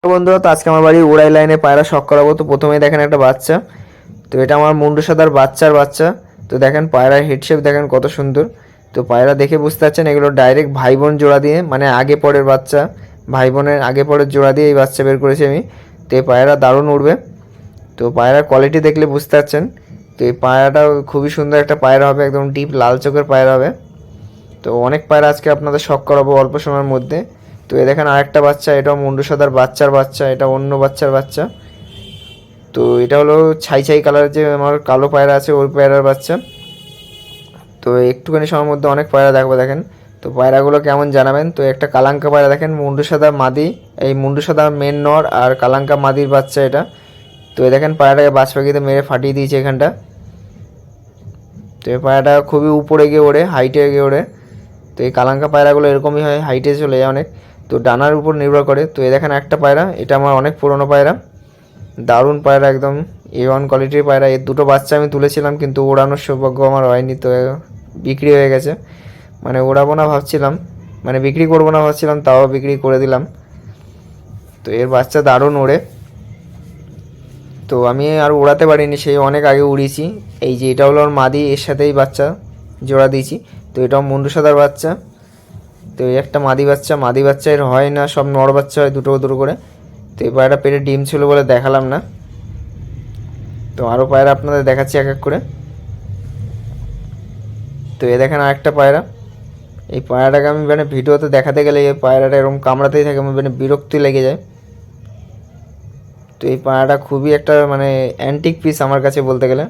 তো বন্ধুরা, তো আজকে আমার বাড়ি উড়াই লাইনে পায়রা শখ করাবো। তো প্রথমেই দেখেন একটা বাচ্চা। তো এটা আমার মুন্ডু সাদার বাচ্চার বাচ্চা। তো দেখেন পায়রার হেড শেপ দেখেন কত সুন্দর। তো পায়রা দেখে বুঝতে পারছেন এগুলো ডাইরেক্ট ভাই বোন জোড়া দিয়ে, মানে আগে পরের বাচ্চা, ভাই বোনের আগে পরের জোড়া দিয়ে এই বাচ্চা বের করেছি আমি। তো এই পায়রা দারুণ উড়বে। তো পায়রার কোয়ালিটি দেখলে বুঝতে পারছেন। তো এই পায়রাটাও খুবই সুন্দর একটা পায়রা হবে, একদম ডিপ লাল চোখের পায়রা হবে। তো অনেক পায়রা আজকে আপনাদের শখ করাবো অল্প সময়ের মধ্যে। তো এ দেখেন আরেকটা বাচ্চা, এটাও মুন্ডু সাদার বাচ্চার বাচ্চা, এটা অন্য বাচ্চার বাচ্চা। তো এটা হলো ছাই ছাই কালারের যে আমার কালো পায়রা আছে ওই পায়রার বাচ্চা। তো একটুখানি সময়ের মধ্যে অনেক পায়রা দেখবো দেখেন। তো পায়রাগুলো কেমন জানাবেন। তো একটা কালাঙ্কা পায়রা দেখেন, মুন্ডু সাদা মাদি, এই মুন্ডু সাদা মেন নর আর কালাঙ্কা মাদির বাচ্চা এটা। তো এই দেখেন পায়রাটাকে বাজ পাখিতে মেরে ফাটিয়ে দিয়েছে এখানটা। তো এই পায়রাটা খুবই উপরে গিয়ে ওড়ে, হাইটে গিয়ে ওড়ে। তো এই কালাঙ্কা পায়রাগুলো এরকমই হয়, হাইটে চলে যায় অনেক। তো ডানার উপর নির্ভর করে। তো এই দেখেন একটা পায়রা, এটা আমার অনেক পুরনো পায়রা, দারুণ পায়রা, একদম A1 কোয়ালিটির পায়রা। এর দুটো বাচ্চা আমি তুলেছিলাম কিন্তু ওড়ানোর সৌভাগ্য আমার হয়নি। তো বিক্রি হয়ে গেছে, মানে ওড়াবো না ভাবছিলাম, মানে বিক্রি করবো না ভাবছিলাম, তাও বিক্রি করে দিলাম। তো এর বাচ্চা দারুণ ওড়ে। তো আমি আর উড়াতে পারিনি, সেই অনেক আগে উড়িয়েছি। এই যে এটা হলো ওর মাদি, এর সাথেই বাচ্চা জোড়া দিয়েছি। তো এটাও মুন্ডু সাদার বাচ্চা। তো এই একটা মাদি বাচ্চা, মাদি বাচ্চা এর হয় না, সব নর বাচ্চা হয় দুটো দুটো করে। তো এই পায়রাটা পেটে ডিম ছিল বলে দেখালাম না। তো আরও পায়রা আপনাদের দেখাচ্ছি এক এক করে। তো এ দেখেন আরেকটা পায়রা। এই পায়রাটাকে আমি মানে ভিডিওতে দেখাতে গেলে এই পায়রাটা এরকম কামড়াতেই থাকে, মানে বিরক্তি লেগে যায়। তো এই পায়রাটা খুবই একটা মানে অ্যান্টিক পিস আমার কাছে বলতে গেলে।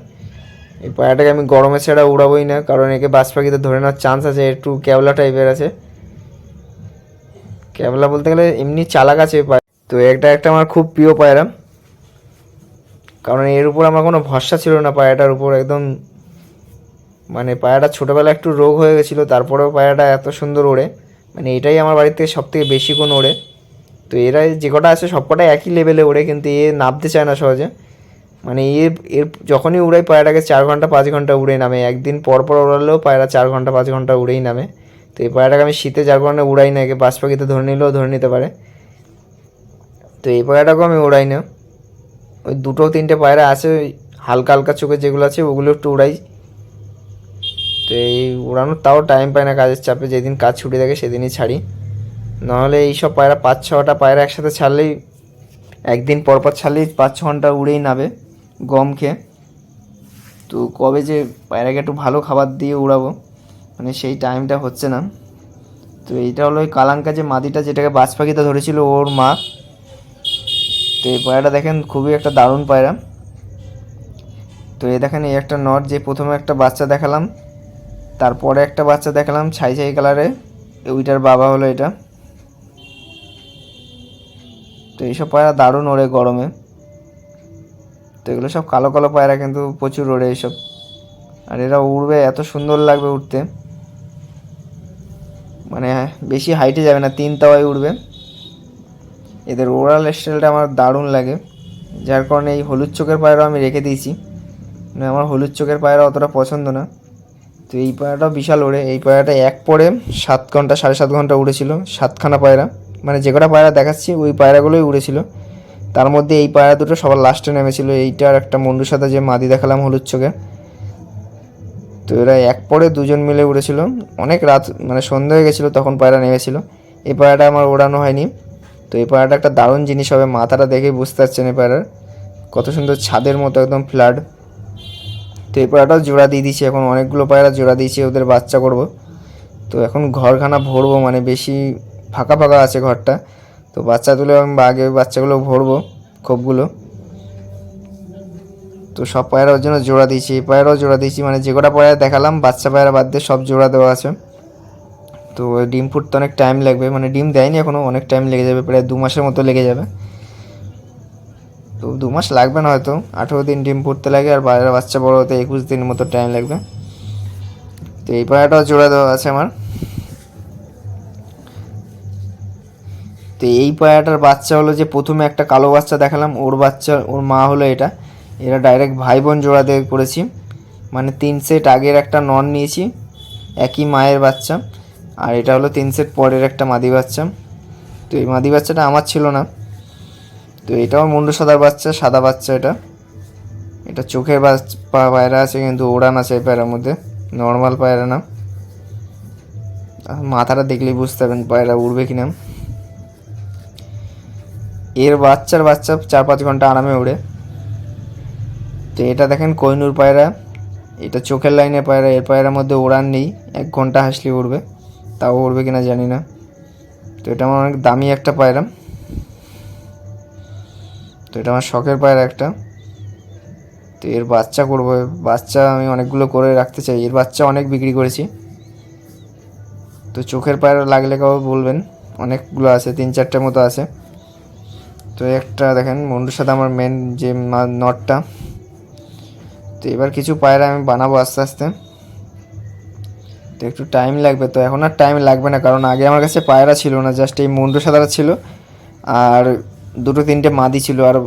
এই পায়রাটাকে আমি গরমে ছাড়া উড়াবোই না, কারণ একে বাজ পাখিতে ধরে নেওয়ার চান্স আছে, একটু ক্যাবলা টাইপের আছে। ক্যাবলা বলতে গেলে এমনি চালাক আছে পায়রা। তো একটা একটা আমার খুব প্রিয় পায়রা, কারণ এর উপর আমার কোনো ভরসা ছিল না পায়রাটার উপর একদম। মানে পায়রাটা ছোটোবেলায় একটু রোগ হয়ে গেছিলো, তারপরেও পায়রাটা এত সুন্দর ওড়ে। মানে এটাই আমার বাড়ির থেকে সব থেকে বেশি কোণ ওড়ে। তো এরা যে কটা আছে সব কটাই একই লেভেলে ওড়ে, কিন্তু এ নামতে চায় না সহজে। মানে এর যখনই উড়াই পায়রাটাকে 4 ঘন্টা 5 ঘন্টা উড়েই নামে, একদিন পর পর উড়ালেও পায়রা 4 ঘন্টা 5 ঘন্টা উড়েই নামে। তো এই পায়রাটাকে আমি শীতে যার কারণে উড়াই না, একে বাজ পাখিতে ধরে নিলেও ধরে নিতে পারে। তো এই পায়রাটাকেও আমি উড়াই না। ওই দুটো তিনটে পায়রা আছে ওই হালকা হালকা চোখে যেগুলো আছে ওগুলো একটু উড়াই। তো এই উড়ানোর তাও টাইম পায় না কাজের চাপে, যেদিন কাজ ছুটি থাকে সেদিনই ছাড়ি। নাহলে এইসব পায়রা 5-6টা পায়রা একসাথে ছাড়লেই, একদিন পর পর ছাড়লেই 5-6 ঘন্টা উড়েই নাবে গম খেয়ে। তো কবে যে পায়রাকে একটু ভালো খাবার দিয়ে উড়াবো, মানে সেই টাইমটা হচ্ছে না। তো এইটা হলো ওই কালাঙ্কা যে মাদিটা যেটাকে বাজ পাখিতে ধরেছিল ওর মা। তো এই পায়রাটা দেখেন খুবই একটা দারুণ পায়রা। তো এই দেখেন এই একটা নর, যে প্রথমে একটা বাচ্চা দেখালাম, তারপরে একটা বাচ্চা দেখালাম ছাই ছাই কালারে, ওইটার বাবা হলো এটা। তো এইসব পায়রা দারুণ ওড়ে গরমে। তো এগুলো সব কালো কালো পায়রা, কিন্তু প্রচুর ওড়ে এইসব। আর এরা উড়বে এত সুন্দর লাগবে উঠতে, মানে বেশি হাইটে যাবে না, 3 তাওয়ায় উড়বে। এদের ওরাল স্টাইলটা আমার দারুণ লাগে, যার কারণে এই হলুদ চোখের পায়রা আমি রেখে দিয়েছি। মানে আমার হলুদ চোখের পায়রা অতটা পছন্দ না। তো এই পায়রাটাও বিশাল ওড়ে। এই পায়রাটা এক পরে 7 ঘন্টা 7.5 ঘন্টা উড়েছিল, 7খানা পায়রা। মানে যে কটা পায়রা দেখাচ্ছি ওই পায়রাগুলোই উড়েছিল। তার মধ্যে এই পায়রা দুটো সবার লাস্টে নেমেছিল, এইটার একটা মুন্ডুর সাথে যে মাদি দেখালাম হলুদ চোখে। তো এরা এক পরে দুজন মিলে উড়েছিল, অনেক রাত মানে সন্ধ্যা হয়ে গেছিলো তখন পায়রা নেমেছিল। এই পায়রাটা আমার ওড়ানো হয়নি। তো এই পায়রাটা একটা দারুণ জিনিস হবে, মাথাটা দেখেই বুঝতে পারছেন এই পায়রার কত সুন্দর, ছাদের মতো একদম ফ্ল্যাট। তো এই পায়রাটাও জোড়া দিয়ে দিয়েছি, এখন অনেকগুলো পায়রা জোড়া দিয়েছি, ওদের বাচ্চা করব। তো এখন ঘরখানা ভরবো, মানে বেশি ফাঁকা ফাঁকা আছে ঘরটা। তো বাচ্চা তুলে আমি আগে বাচ্চাগুলো ভরবো খোপগুলো। তো সব পায়রা ওর জন্য জোড়া দিয়েছি, এই পায়রাও জোড়া দিয়েছি, মানে যে কটা পায়রা দেখালাম বাচ্চা পায়রা বাদ দিয়ে সব জোড়া দেওয়া আছে। তো ডিম ফুটতে অনেক টাইম লাগবে, মানে ডিম দেয়নি এখনও, অনেক টাইম লেগে যাবে, প্রায় 2 মাসের মতো লেগে যাবে। তো 2 মাস লাগবে না, হয়তো 18 দিন ডিম ফুটতে লাগে, আর পায়রা বাচ্চা বড় হতে 21 দিনের মতো টাইম লাগবে। তো এই পায়রাটাও জোড়া দেওয়া আছে আমার। তো এই পায়রাটার বাচ্চা হলো যে প্রথমে একটা কালো বাচ্চা দেখালাম, ওর বাচ্চা ওর মা হলো এটা। এরা ডাইরেক্ট ভাই বোন জোড়া দিয়ে করেছি, মানে 3 সেট আগের একটা নন নিয়েছি, একই মায়ের বাচ্চা। আর এটা হলো 3 সেট পরের একটা মাদি বাচ্চা। তো এই মাদি বাচ্চাটা আমার ছিল না, তো এটাও মুন্ডু সাদার বাচ্চা, সাদা বাচ্চা। এটা এটা চোখের পায়রা আছে, কিন্তু ওড়ান আছে এই পায়রার মধ্যে, নর্মাল পায়রা না। মাথাটা দেখলেই বুঝতে পারবেন পায়রা উড়বে কিনা। এর বাচ্চা 4-5 ঘন্টা আরামে উড়ে। তো এটা দেখেন কোহিনূর পায়রা, এটা চোখের লাইনে পায়রা। এর পায়রার মধ্যে ওড়ান নেই, 1 ঘন্টা হাসলে উড়বে, তাও উড়বে কিনা জানি না। তো এটা আমার অনেক দামি একটা পায়রা। তো এটা আমার শখের পায়রা একটা। তো এর বাচ্চা করবো, বাচ্চা আমি অনেকগুলো করে রাখতে চাই। এর বাচ্চা অনেক বিক্রি করেছি। তো চোখের পায়রা লাগলে কাউ বলবেন, অনেকগুলো আছে, 3-4টের মতো আছে। তো একটা দেখেন মুন্ডুর সাথে আমার মেন যে নটটা। তো এবার কিছু পায়রা আমি বানাবো আস্তে আস্তে, তো একটু টাইম লাগবে। তো এখন আর টাইম লাগবে না, কারণ আগে আমার কাছে পায়রা ছিল না, জাস্ট এই মুন্ডু সাদারা ছিল, আর 2-3টে মাদি ছিল, আর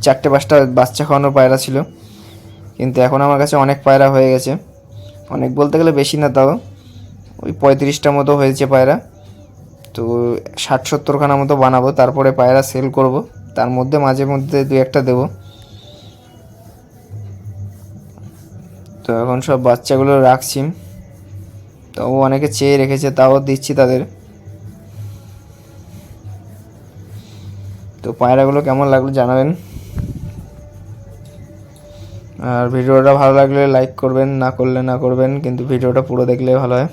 4-5টা বাচ্চা খাওয়ানোর পায়রা ছিল। কিন্তু এখন আমার কাছে অনেক পায়রা হয়ে গেছে, অনেক বলতে গেলে বেশি না, তাও ওই 35টা মতো হয়েছে পায়রা। তো 60-70খানা মতো বানাবো, তারপরে পায়রা সেল করব, তার মধ্যে মাঝে মধ্যে 2-1টা দেবো। তো এখন সব বাচ্চাগুলো রাখছি, তাও অনেকে চেয়ে রেখেছে, তাও দিচ্ছি তাদের। তো পায়রাগুলো কেমন লাগলো জানাবেন, আর ভিডিওটা ভালো লাগলে লাইক করবেন, না করলে না করবেন, কিন্তু ভিডিওটা পুরো দেখলে ভালো হয়।